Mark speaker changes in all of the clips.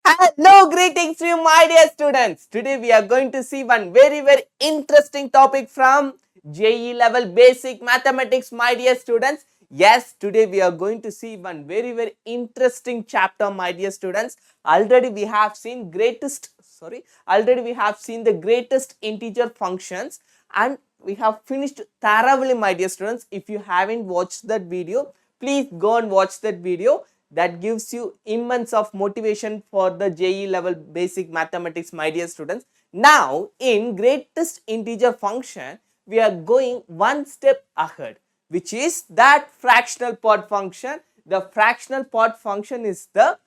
Speaker 1: Hello, greetings to you, my dear students. Today we are going to see one very interesting topic from JEE level basic mathematics, my dear students. Yes, today we are going to see one very interesting chapter, my dear students. Already we have seen the greatest integer functions, and we have finished thoroughly, my dear students. If you haven't watched that video, please go and watch that video. That gives you immense of motivation for the JEE level basic mathematics, my dear students. Now in greatest integer function, we are going one step ahead, which is that fractional part function. The fractional part function is the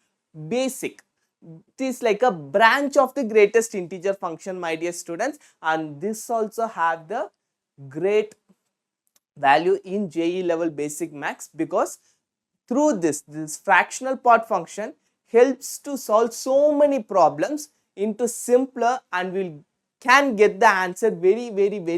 Speaker 1: basic, it is like a branch of the greatest integer function, my dear students, and this also have the great value in JEE level basic maths, because through this fractional part function helps to solve so many problems into simpler, and we can get the answer very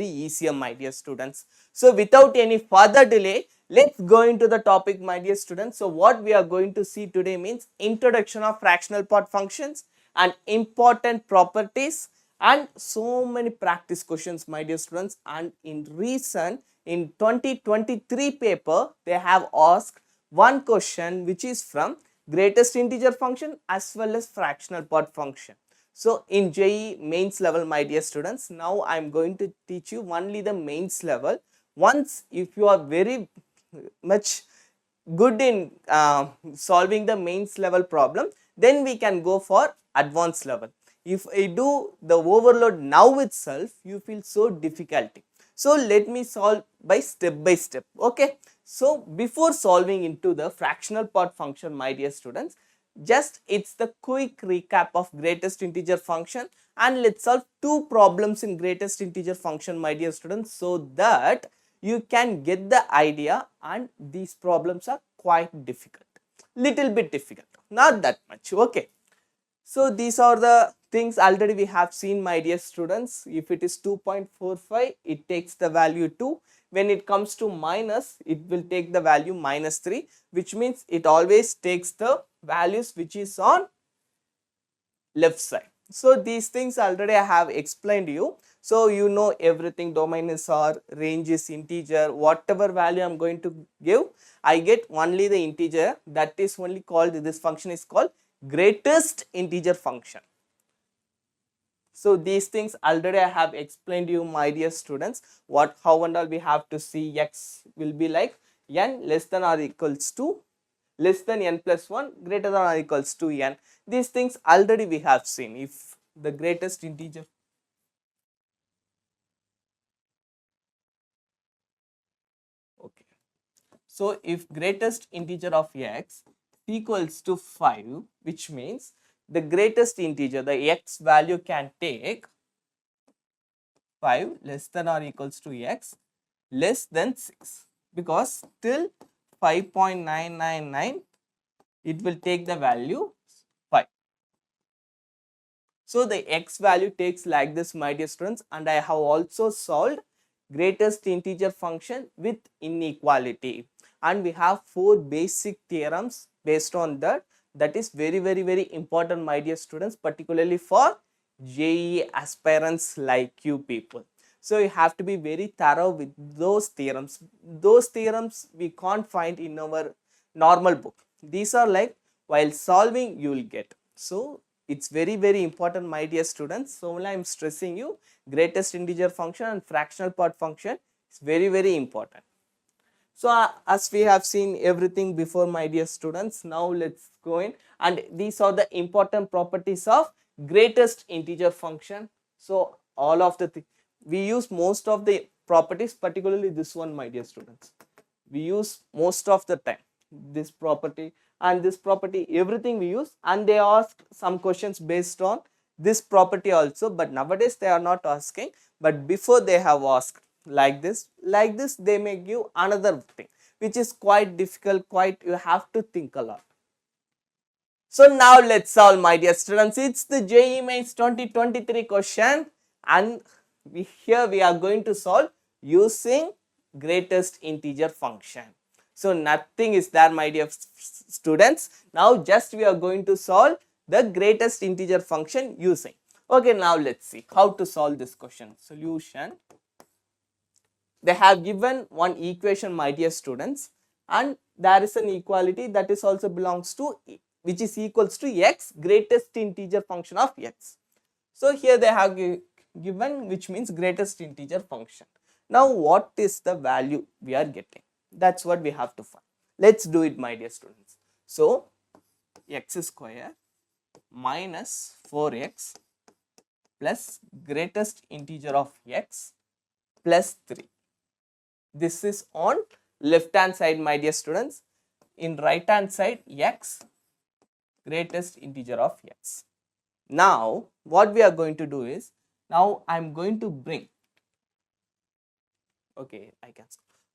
Speaker 1: easier, my dear students. So without any further delay, let's go into the topic, my dear students. So what we are going to see today means introduction of fractional part functions and important properties, and so many practice questions, my dear students. And in 2023 paper, they have asked one question which is from greatest integer function as well as fractional part function. So in JEE mains level, my dear students, now I am going to teach you only the mains level. Once if you are very much good in solving the mains level problem, then we can go for advanced level. If I do the overload now itself, you feel so difficulty. So let me solve by step, okay. So before solving into the fractional part function, my dear students, just it's the quick recap of greatest integer function, and let's solve two problems in greatest integer function, my dear students, so that you can get the idea. And these problems are quite difficult, little bit difficult, not that much, okay. So these are the things already we have seen, my dear students. If it is 2.45, it takes the value 2. When it comes to minus, it will take the value minus 3, which means it always takes the values which is on left side. So these things already I have explained you. So you know everything, domain is R, range is integer, whatever value I am going to give, I get only the integer. That is only called, this function is called greatest integer function. So these things already I have explained you, my dear students. What, how and all we have to see, x will be like n less than or equals to, less than n plus 1, greater than or equals to n. These things already we have seen. If the greatest integer, okay. So if greatest integer of x equals to 5, which means the greatest integer, the x value can take 5 less than or equals to x less than 6, because till 5.999 it will take the value 5. So the x value takes like this, my dear students, and I have also solved greatest integer function with inequality, and we have 4 basic theorems based on that. That is very important, my dear students, particularly for JEE aspirants like you people. So you have to be very thorough with those theorems. Those theorems we can't find in our normal book. These are like while solving you will get. So it's very important, my dear students. So only I am stressing you, greatest integer function and fractional part function is very important. So as we have seen everything before, my dear students, now let's go in, and these are the important properties of greatest integer function. So all of the we use most of the properties, particularly this one, my dear students, we use most of the time this property and this property, everything we use, and they ask some questions based on this property also, but nowadays they are not asking, but before they have asked like this they may give another thing which is quite difficult, quite you have to think a lot. So now let's solve, my dear students. It's the JEE Mains 2023 question, and here we are going to solve using greatest integer function. So nothing is there, my dear students. Now just we are going to solve the greatest integer function using. Okay, now let's see how to solve this question. Solution. They have given one equation, my dear students, and there is an equality that is also belongs to which is equals to x, greatest integer function of x. So here they have given, which means greatest integer function. Now what is the value we are getting? That's what we have to find. Let's do it, my dear students. So x square minus 4x plus greatest integer of x plus 3. This is on left hand side, my dear students. In right hand side, x, greatest integer of x. Now what we are going to do is, now I am going to bring, okay, I can,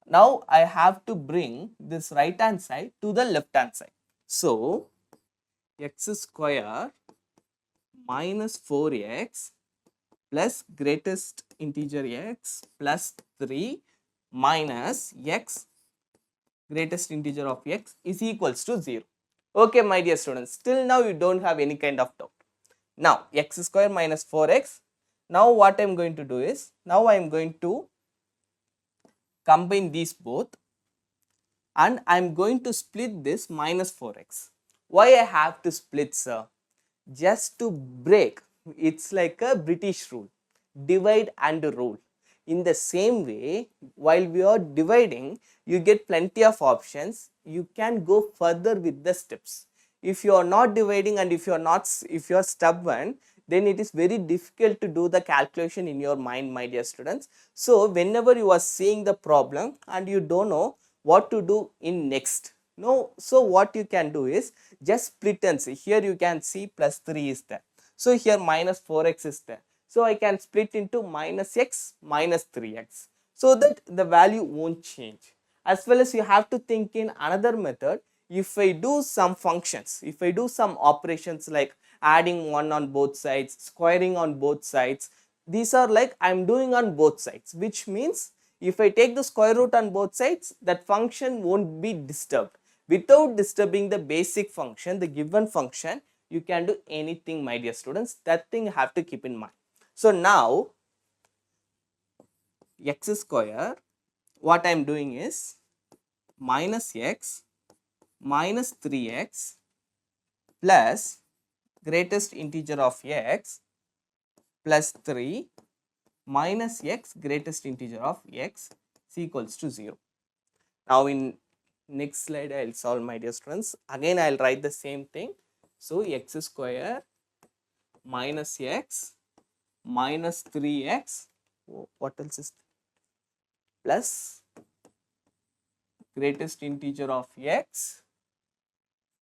Speaker 1: now I have to bring this right hand side to the left hand side. So x square minus 4x plus greatest integer x plus 3 minus x, greatest integer of x, is equals to 0. Okay, my dear students, till now you don't have any kind of doubt. Now x square minus 4x, now what I am going to do is, now I am going to combine these both and I am going to split this minus 4x. Why I have to split, sir? Just to break, it's like a British rule, divide and rule. In the same way, while we are dividing, you get plenty of options, you can go further with the steps. If you are not dividing and if you are stubborn, then it is very difficult to do the calculation in your mind, my dear students. So whenever you are seeing the problem and you don't know what to do in next, no, so what you can do is just split and see. Here you can see plus 3 is there, so here minus 4x is there, so I can split into minus x minus 3x, so that the value won't change. As well as you have to think in another method. If I do some functions, if I do some operations like adding 1 on both sides, squaring on both sides, these are like I am doing on both sides, which means if I take the square root on both sides, that function won't be disturbed. Without disturbing the basic function, the given function, you can do anything, my dear students. That thing you have to keep in mind. So now x square, what I am doing is minus x minus 3x plus greatest integer of x plus 3 minus x, greatest integer of x, is equals to 0. Now in next slide I will solve, my dear students. Again I will write the same thing. So x square minus x minus 3x, what else is, plus greatest integer of x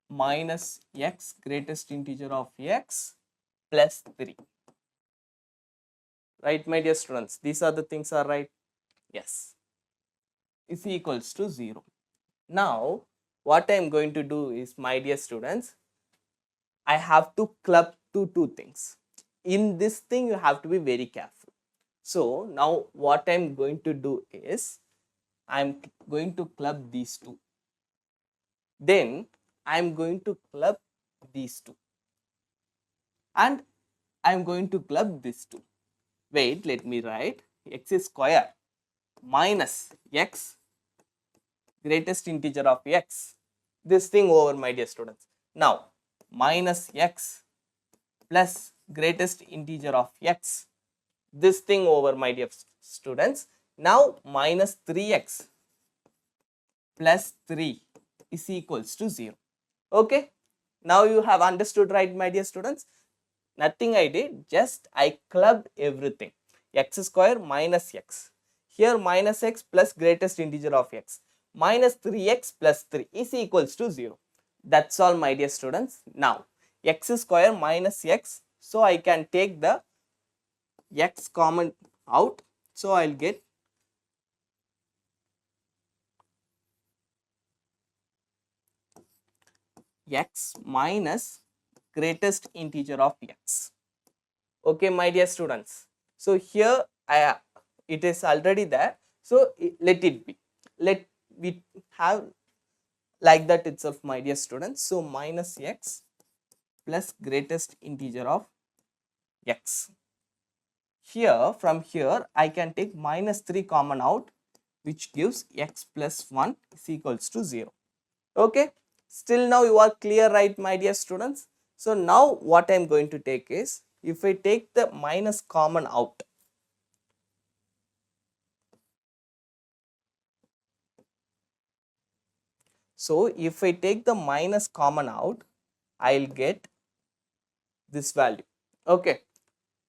Speaker 1: minus x, greatest integer of x plus 3. Right, my dear students, these are the things are right. Yes, is equals to 0. Now what I am going to do is, my dear students, I have to club two things. In this thing you have to be very careful. So now what I am going to do is, I am going to club these two. Then I am going to club these two. And I am going to club this two. Wait, let me write x square minus x, greatest integer of x, this thing over, my dear students. Now minus x plus greatest integer of x, this thing over, my dear students. Now minus 3x plus 3 is equals to 0. Okay, now you have understood, right, my dear students? Nothing I did, just I clubbed everything. X square minus x, here minus x plus greatest integer of x, minus 3x plus 3 is equals to 0. That's all, my dear students. Now x square minus x, so I can take the x common out, so I'll get x minus greatest integer of x. Okay, my dear students, so here it is already there, so let it be, let we have like that itself, my dear students. So minus x plus greatest integer of x. Here, from here, I can take minus 3 common out, which gives x plus 1 is equals to 0. Okay. Still now you are clear, right, my dear students? So now what I am going to take is, if I take the minus common out, so if I take the minus common out, I'll get this value. Okay.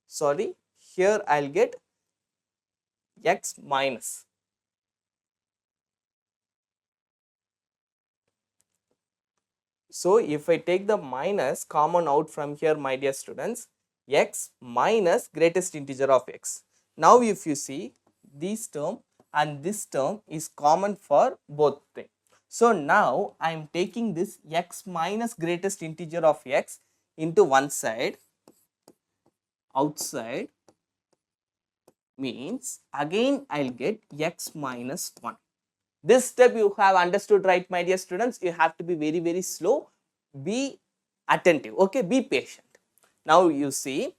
Speaker 1: Sorry, here I'll get x minus. So if I take the minus common out from here, my dear students, x minus greatest integer of x. Now if you see, this term and this term is common for both things. So now I am taking this x minus greatest integer of x into one side, outside, means again I'll get x minus 1. This step you have understood, right, my dear students? You have to be very slow, be attentive, okay, be patient. Now you see,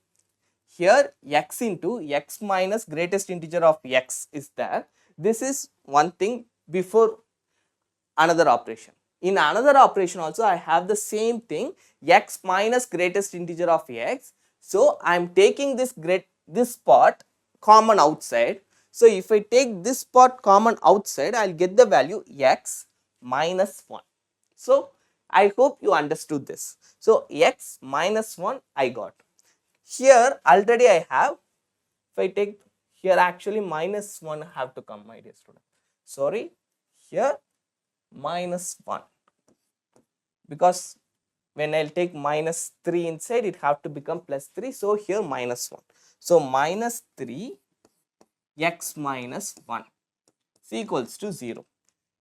Speaker 1: here x into x minus greatest integer of x is there. This is one thing before another operation. In another operation also I have the same thing, x minus greatest integer of x. So I am taking this part common outside. So if I take this part common outside, I will get the value x minus 1. So I hope you understood this. So x minus 1 I got. Here already I have, if I take here, actually minus 1 have to come, my dear student. Sorry, here minus 1, because when I'll take minus 3 inside, it have to become plus 3. So here minus 1. So minus 3 x minus 1 is equals to 0.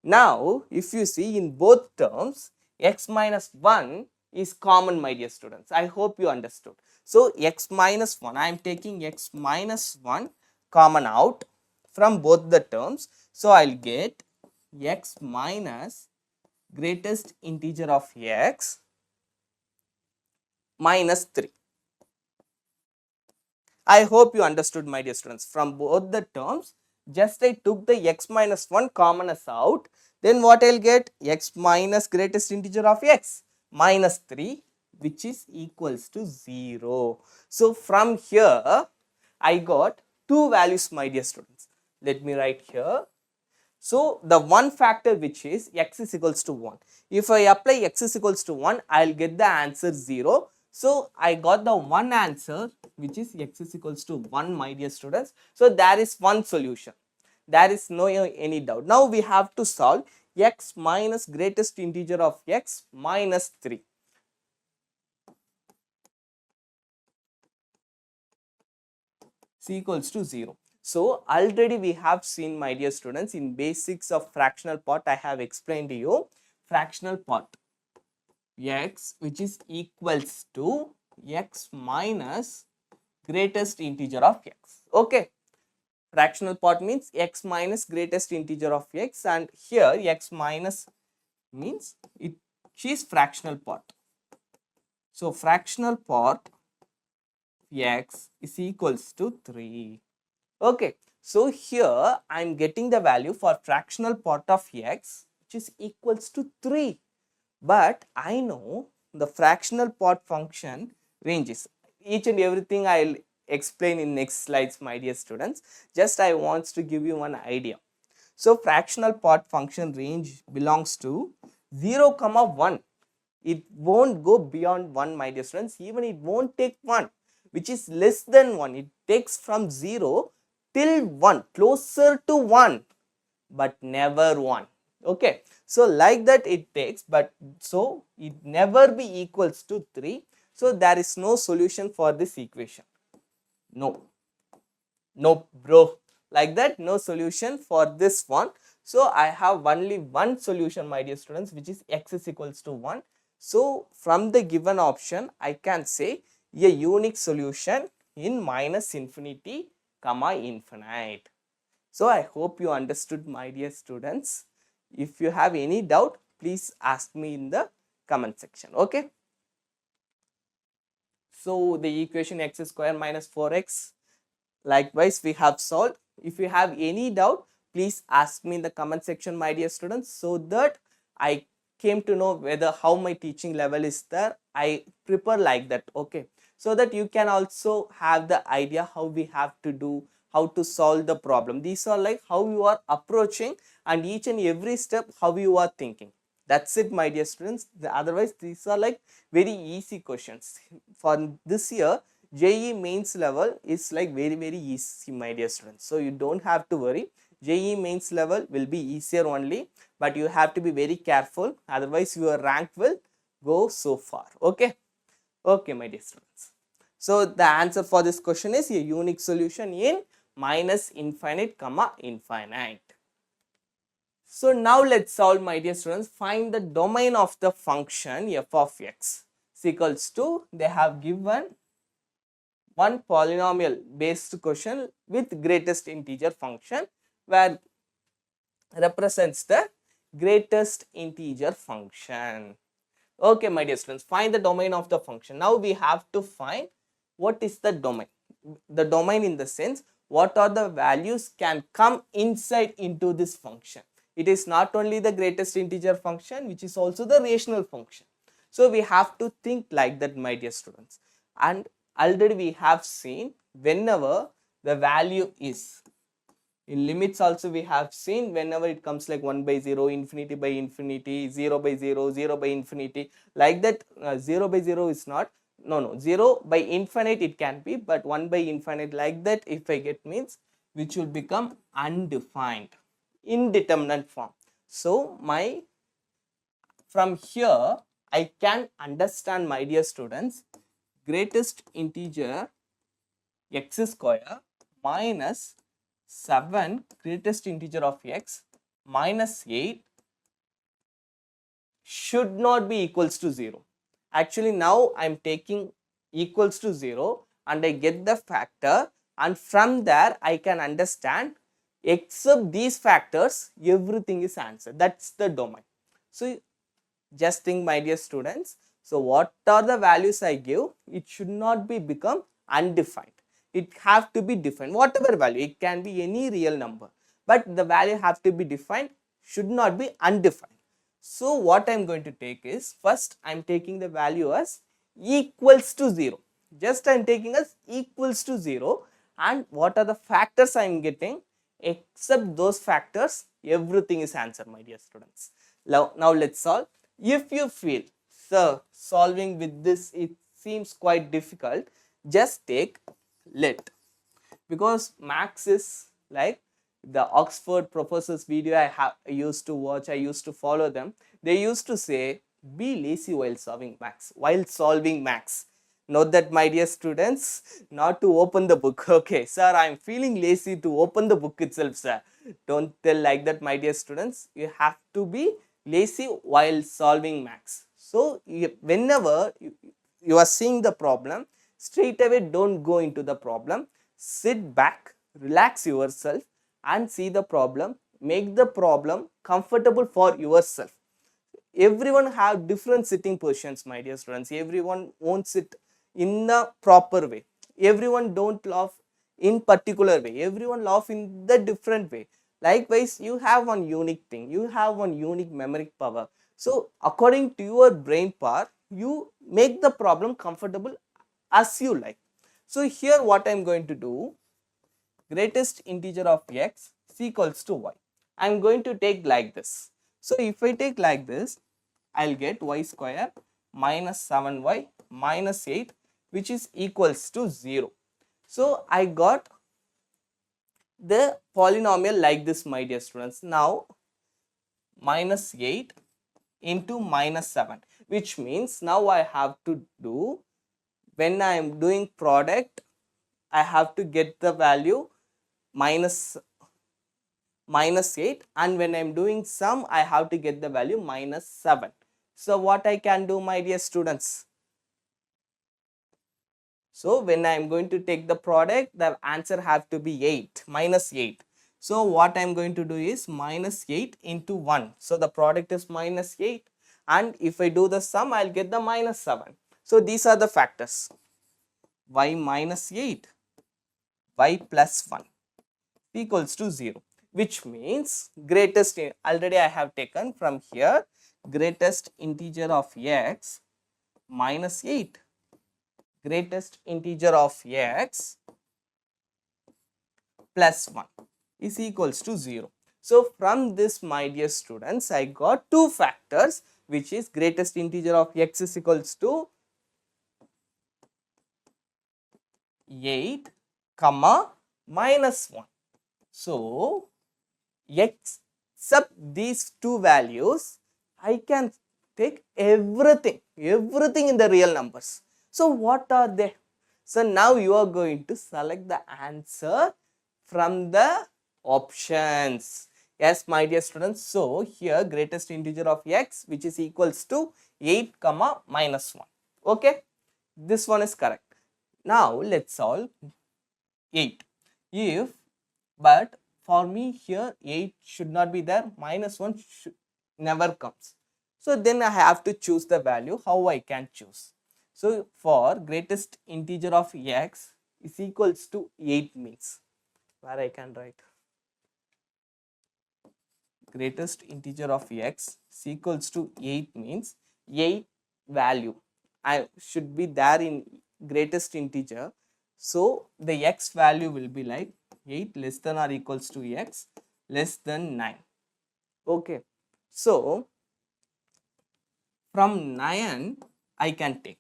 Speaker 1: Now if you see, in both terms x minus 1 is common, my dear students. I hope you understood. So x minus 1, I am taking x minus 1 common out from both the terms. So I'll get x minus greatest integer of x minus 3. I hope you understood, my dear students. From both the terms, just I took the x minus 1 common as out, then what I'll get, x minus greatest integer of x minus 3, which is equals to 0. So from here I got two values, my dear students. Let me write here. So the one factor which is x is equals to 1. If I apply x is equals to 1, I will get the answer 0. So I got the one answer, which is x is equals to 1, my dear students. So there is one solution. There is no any doubt. Now we have to solve x minus greatest integer of x minus 3. Is equals to 0. So already we have seen, my dear students, in basics of fractional part, I have explained to you fractional part x, which is equals to x minus greatest integer of x. Okay, fractional part means x minus greatest integer of x, and here x minus means it is fractional part. So fractional part x is equals to 3. Okay, so here I am getting the value for fractional part of x, which is equals to 3. But I know the fractional part function ranges. Each and everything I will explain in next slides, my dear students. Just I want to give you one idea. So fractional part function range belongs to 0, 1. It won't go beyond 1, my dear students. Even it won't take 1, which is less than 1. It takes from 0 till 1, closer to 1, but never 1. Okay, so like that it takes, but so it never be equals to 3. So there is no solution for this equation. No, bro, like that no solution for this one. So I have only one solution, my dear students, which is x is equals to 1. So from the given option, I can say a unique solution in minus infinity comma infinite. So I hope you understood, my dear students. If you have any doubt, please ask me in the comment section. Okay. So the equation x square minus 4x, likewise we have solved. If you have any doubt, please ask me in the comment section, my dear students, so that I came to know whether how my teaching level is there. I prepare like that, okay, so that you can also have the idea how we have to do, how to solve the problem. These are like how you are approaching, and each and every step how you are thinking. That's it, my dear students. Otherwise these are like very easy questions for this year. JEE Mains level is like very easy, my dear students. So you don't have to worry. JEE Mains level will be easier only, but you have to be very careful. Otherwise your rank will go so far. Okay. Okay, my dear students. So the answer for this question is a unique solution in minus infinite comma infinite. So now let's solve, my dear students. Find the domain of the function f of x is equals to, they have given one polynomial based question with greatest integer function, where represents the greatest integer function. Okay, my dear students, find the domain of the function. Now we have to find what is the domain. The domain in the sense, what are the values can come inside into this function. It is not only the greatest integer function, which is also the rational function. So we have to think like that, my dear students. And already we have seen, whenever the value is in limits, also we have seen whenever it comes like 1 by 0, infinity by infinity, 0 by 0, 0 by infinity, like that. 0 by 0 is not, no, 0 by infinite it can be, but 1 by infinite, like that if I get means, which will become undefined, indeterminate form. So my, from here I can understand, my dear students, greatest integer x square minus 7 greatest integer of x minus 8 should not be equals to 0. Actually now I am taking equals to 0 and I get the factor, and from there I can understand except these factors everything is answered. That's the domain. So just think, my dear students, so what are the values I give, it should not be become undefined. It have to be defined, whatever value, it can be any real number, but the value have to be defined, should not be undefined. So what I am going to take is, first I am taking the value as equals to 0. Just I am taking as equals to 0, and what are the factors I am getting, except those factors everything is answered, my dear students. Now let's solve. If you feel, sir, solving with this it seems quite difficult, just take let, because max is like the Oxford professors video I used to watch, I used to follow them. They used to say, be lazy while solving max. Note that, my dear students, not to open the book. Okay, sir, I am feeling lazy to open the book itself, sir. Don't tell like that, my dear students. You have to be lazy while solving max. So whenever you are seeing the problem, straight away don't go into the problem. Sit back, relax yourself and see the problem. Make the problem comfortable for yourself. Everyone have different sitting positions, my dear students. Everyone won't sit in a proper way. Everyone don't laugh in particular way. Everyone laugh in the different way. Likewise, you have one unique thing. You have one unique memory power. So according to your brain power, you make the problem comfortable as you like. So here what I am going to do, greatest integer of x is equals to y. I am going to take like this. So if I take like this, I will get y square minus 7y minus 8, which is equals to 0. So I got the polynomial like this, my dear students. Now minus 8 into minus 7, which means now I have to do, when I am doing product, I have to get the value minus 8, and when I am doing sum, I have to get the value minus 7. So what I can do, my dear students? So when I am going to take the product, the answer have to be 8, minus 8. So what I am going to do is minus 8 into 1. So the product is minus 8, and if I do the sum, I will get the minus 7. So these are the factors. y minus 8, y plus 1 equals to 0, which means greatest, already I have taken from here, greatest integer of x minus 8, greatest integer of x plus 1 is equals to 0. So from this, my dear students, I got two factors, which is greatest integer of x is equals to 8 comma minus 1. So except these two values, I can take everything in the real numbers. So what are they? So now you are going to select the answer from the options. Yes, my dear students. So here greatest integer of x, which is equals to 8 comma minus 1. Okay, this one is correct. Now let's solve 8. If, but for me here 8 should not be there, minus 1 never comes. So then I have to choose the value. How I can choose? So for greatest integer of x is equals to 8 means, where I can write greatest integer of x is equals to 8 means 8 value I should be there in greatest integer. So the x value will be like 8 less than or equals to x less than 9. Okay, so from 9 I can take.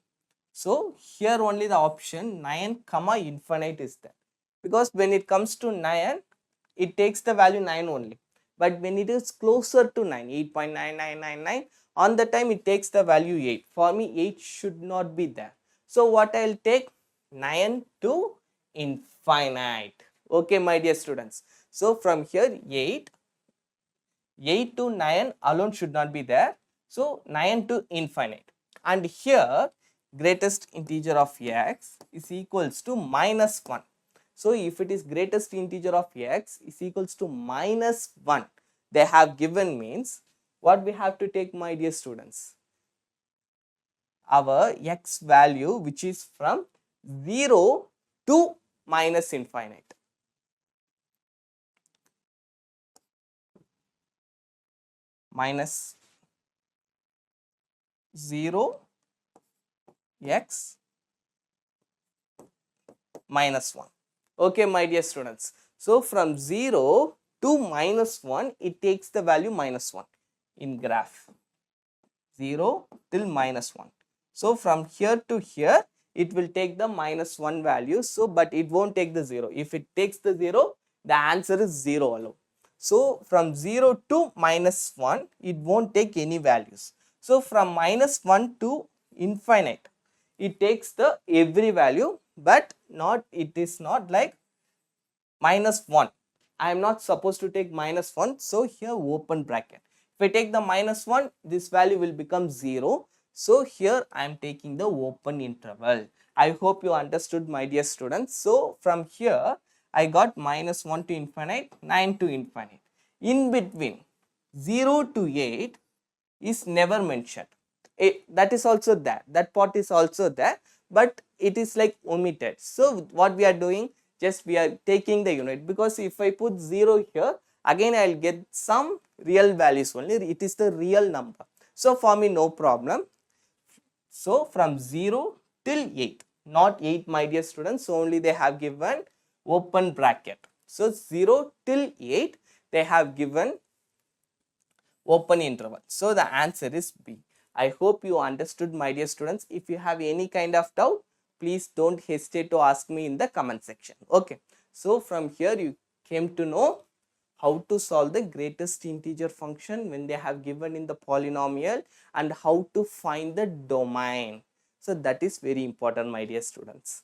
Speaker 1: So here only the option 9 comma infinite is there, because when it comes to 9 it takes the value 9 only, but when it is closer to 9, 8.9999, on the time it takes the value 8. For me 8 should not be there. So what I will take? 9 to infinite. Okay, my dear students. So from here 8 to 9 alone should not be there. So 9 to infinite, and here greatest integer of x is equals to minus 1. So if it is greatest integer of x is equals to minus 1, they have given means what we have to take, my dear students? Our x value, which is from 0 to minus infinite. Minus 0 x minus 1. Okay, my dear students. So from 0 to minus 1, it takes the value minus 1 in graph. 0 till minus 1. So from here to here, it will take the minus 1 value. So, but it won't take the 0. If it takes the 0, the answer is 0 alone. So from 0 to minus 1, it won't take any values. So from minus 1 to infinite, it takes the every value, but not, it is not like minus 1. I am not supposed to take minus 1. So here open bracket. If I take the minus 1, this value will become 0. So here I am taking the open interval. I hope you understood, my dear students. So from here I got minus 1 to infinite, 9 to infinite. In between 0 to 8 is never mentioned. That is also there, that part is also there, but it is like omitted. So what we are doing, just we are taking the unit, because if I put 0 here, again I will get some real values only, it is the real number. So for me no problem. So from 0 till 8, not 8, my dear students, so only they have given open bracket. So 0 till 8 they have given open interval. So the answer is B. I hope you understood, my dear students. If you have any kind of doubt, please don't hesitate to ask me in the comment section. Okay. So from here you came to know how to solve the greatest integer function when they have given in the polynomial, and how to find the domain. So that is very important, my dear students.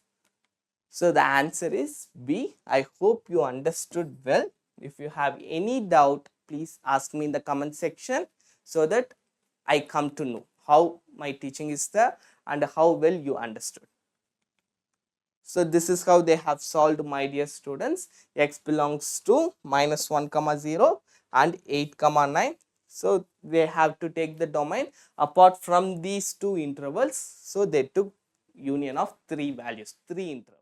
Speaker 1: So the answer is B. I hope you understood well. If you have any doubt, please ask me in the comment section, so that I come to know how my teaching is there and how well you understood. So this is how they have solved, my dear students. X belongs to minus 1 comma 0 and 8 comma 9. So they have to take the domain apart from these two intervals. So they took union of three values, three intervals.